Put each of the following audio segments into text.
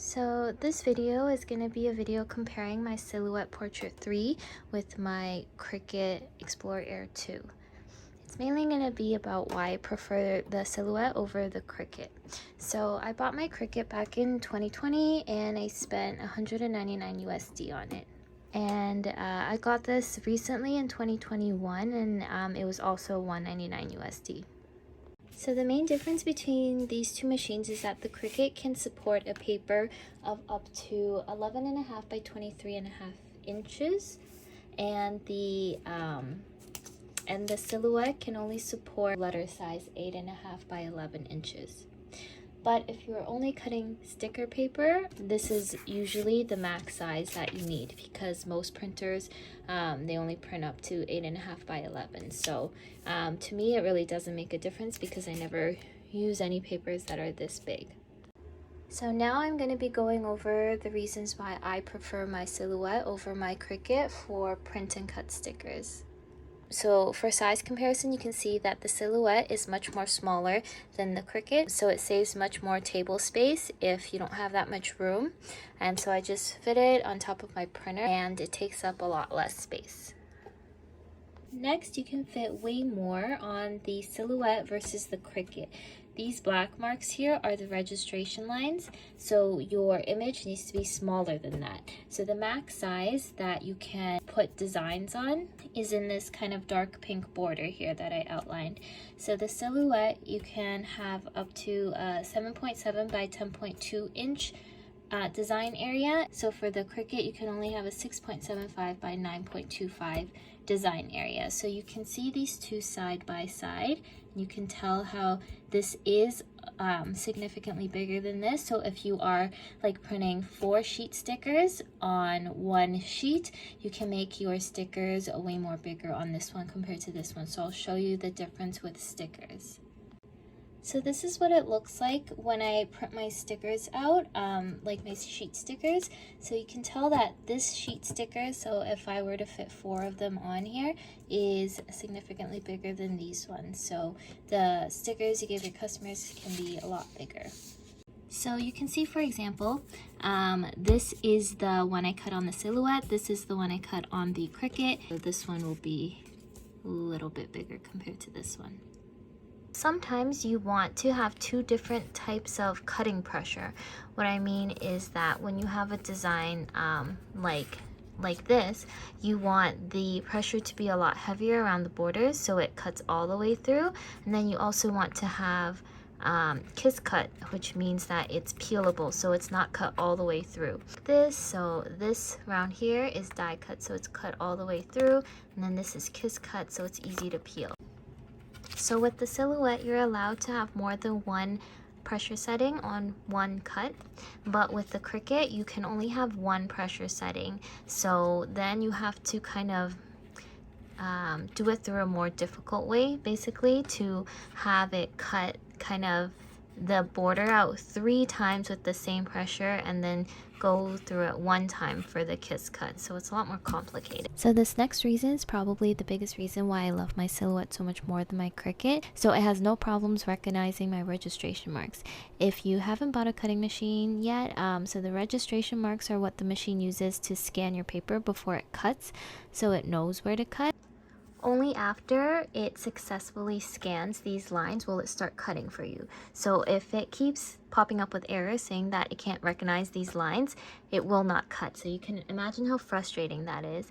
So this video is going to be a video comparing my Silhouette Portrait 3 with my Cricut Explore Air 2. It's mainly going to be about why I prefer the Silhouette over the Cricut. So I bought my Cricut back in 2020 and I spent $199 USD on it. And I got this recently in 2021 and it was also $199 USD. So the main difference between these two machines is that the Cricut can support a paper of up to 11.5 by 23.5 inches, and the Silhouette can only support letter size 8.5 by 11 inches. But if you're only cutting sticker paper, this is usually the max size that you need, because most printers, they only print up to 8.5 by 11. So to me, it really doesn't make a difference because I never use any papers that are this big. So now I'm going to be going over the reasons why I prefer my Silhouette over my Cricut for print and cut stickers. So for size comparison, you can see that the Silhouette is much more smaller than the Cricut, so it saves much more table space if you don't have that much room. And so I just fit it on top of my printer and it takes up a lot less space. Next, you can fit way more on the Silhouette versus the Cricut. These black marks here are the registration lines, so your image needs to be smaller than that. So the max size that you can put designs on is in this kind of dark pink border here that I outlined. So the Silhouette, you can have up to 7.7 by 10.2 inch design area. So for the Cricut, you can only have a 6.75 by 9.25 design area. So you can see these two side by side. You can tell how this is significantly bigger than this. So if you are like printing 4 sheet stickers on one sheet, you can make your stickers way more bigger on this one compared to this one. So I'll show you the difference with stickers. So this is what it looks like when I print my stickers out, like my sheet stickers. So you can tell that this sheet sticker, so if I were to fit 4 of them on here, is significantly bigger than these ones. So the stickers you give your customers can be a lot bigger. So you can see, for example, this is the one I cut on the Silhouette. This is the one I cut on the Cricut. So this one will be a little bit bigger compared to this one. Sometimes you want to have 2 different types of cutting pressure. What I mean is that when you have a design like this, you want the pressure to be a lot heavier around the borders so it cuts all the way through. And then you also want to have kiss cut, which means that it's peelable, so it's not cut all the way through. So this round here is die cut, so it's cut all the way through, and then this is kiss cut, so it's easy to peel. So with the Silhouette, you're allowed to have more than one pressure setting on one cut, but with the Cricut, you can only have one pressure setting. So then you have to kind of do it through a more difficult way, basically, to have it cut kind of the border out 3 times with the same pressure and then go through it 1 time for the kiss cut. So it's a lot more complicated. So this next reason is probably the biggest reason why I love my Silhouette so much more than my Cricut. So it has no problems recognizing my registration marks. If you haven't bought a cutting machine yet, so the registration marks are what the machine uses to scan your paper before it cuts, so it knows where to cut. Only after it successfully scans these lines will it start cutting for you. So if it keeps popping up with errors saying that it can't recognize these lines, it will not cut. So you can imagine how frustrating that is.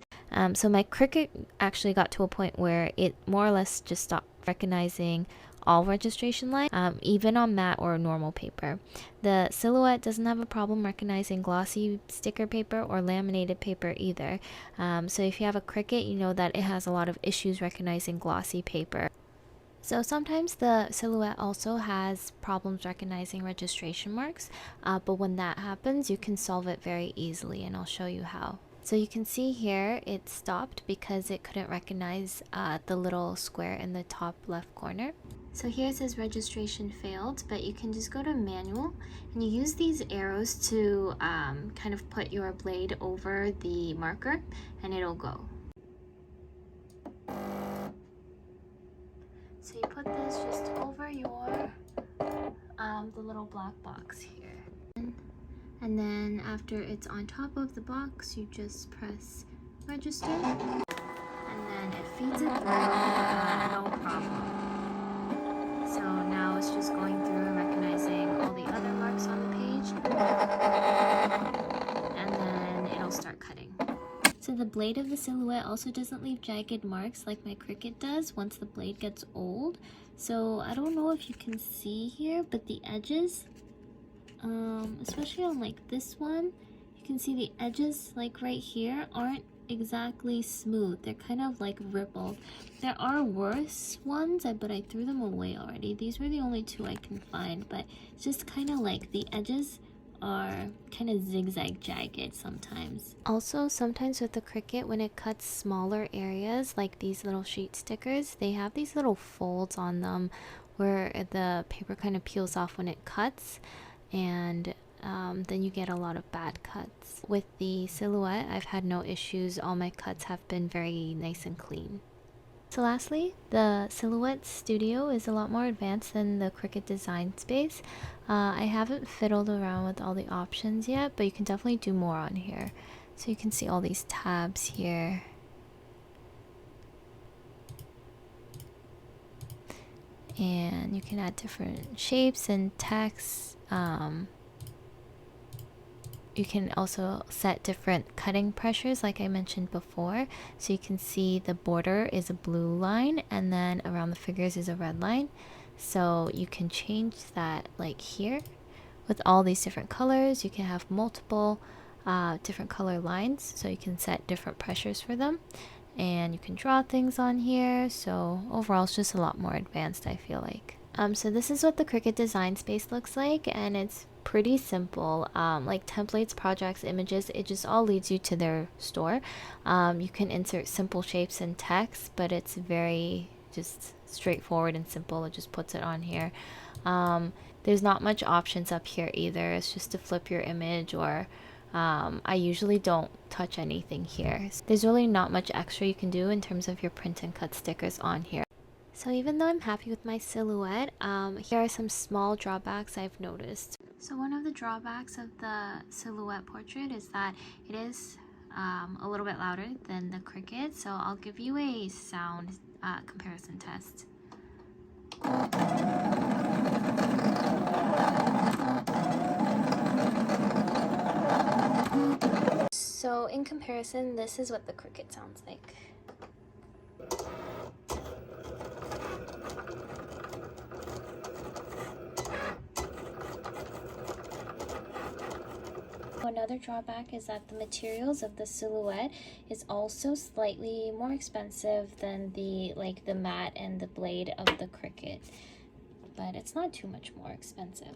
So my Cricut actually got to a point where it more or less just stopped recognizing all registration lines, even on matte or normal paper. The Silhouette doesn't have a problem recognizing glossy sticker paper or laminated paper either. So if you have a Cricut, you know that it has a lot of issues recognizing glossy paper. So sometimes the Silhouette also has problems recognizing registration marks, but when that happens, you can solve it very easily, and I'll show you how. So you can see here it stopped because it couldn't recognize the little square in the top left corner. So here it says registration failed, but you can just go to manual and you use these arrows to kind of put your blade over the marker and it'll go. So you put this just over your the little black box here. And then after it's on top of the box, you just press register, and then it feeds it through, no problem. So now it's just going through and recognizing all the other marks on the page, and then it'll start cutting. So the blade of the silhouette also doesn't leave jagged marks like my Cricut does once the blade gets old. So I don't know if you can see here, but the edges, especially on like this one, you can see the edges like right here aren't exactly smooth. They're kind of like rippled. There are worse ones, but I threw them away already. These were the only two I can find, but it's just kind of like the edges are kind of zigzag jagged sometimes. Also, sometimes with the Cricut, when it cuts smaller areas like these little sheet stickers, they have these little folds on them where the paper kind of peels off when it cuts, and then you get a lot of bad cuts. With the silhouette, I've had no issues. All my cuts have been very nice and clean. So lastly, the Silhouette Studio is a lot more advanced than the Cricut Design Space. I haven't fiddled around with all the options yet, but you can definitely do more on here. So you can see all these tabs here. And you can add different shapes and text. You can also set different cutting pressures like I mentioned before. So you can see the border is a blue line and then around the figures is a red line. So you can change that like here with all these different colors. You can have multiple different color lines, so you can set different pressures for them. And you can draw things on here. So overall it's just a lot more advanced, I feel like. So this is what the Cricut Design Space looks like, and it's pretty simple. Like templates, projects, images, it just all leads you to their store. You can insert simple shapes and text, but it's very just straightforward and simple. It just puts it on here. There's not much options up here either. It's just to flip your image, or I usually don't touch anything here. There's really not much extra you can do in terms of your print and cut stickers on here. So even though I'm happy with my silhouette, here are some small drawbacks I've noticed. So one of the drawbacks of the silhouette portrait is that it is a little bit louder than the Cricut. So I'll give you a sound comparison test. So in comparison, this is what the Cricut sounds like. Another drawback is that the materials of the silhouette is also slightly more expensive than the mat and the blade of the Cricut, but it's not too much more expensive.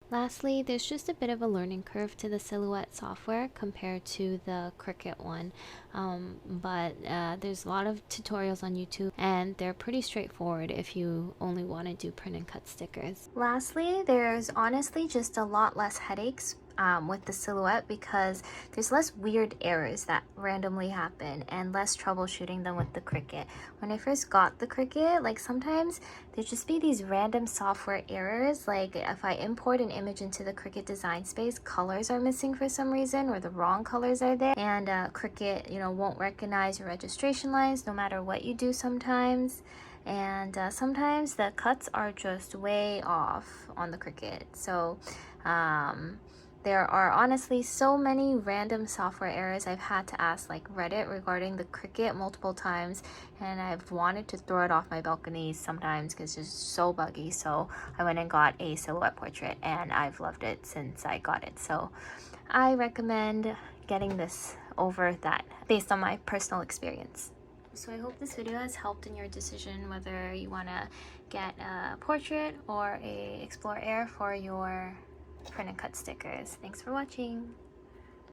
Lastly, there's just a bit of a learning curve to the Silhouette software compared to the Cricut one, but there's a lot of tutorials on YouTube and they're pretty straightforward if you only want to do print and cut stickers. Lastly, there's honestly just a lot less headaches with the Silhouette because there's less weird errors that randomly happen and less troubleshooting than with the Cricut. When I first got the Cricut, like sometimes there'd just be these random software errors, like if I import an image into the Cricut Design Space, colors are missing for some reason or the wrong colors are there, and Cricut, won't recognize your registration lines no matter what you do sometimes. And sometimes the cuts are just way off on the Cricut. So there are honestly so many random software errors. I've had to ask like Reddit regarding the Cricut multiple times, and I've wanted to throw it off my balcony sometimes because it's just so buggy. So I went and got a Silhouette portrait and I've loved it since I got it. So I recommend getting this over that based on my personal experience. So I hope this video has helped in your decision whether you want to get a portrait or a Explore Air for your print and cut stickers. Thanks for watching.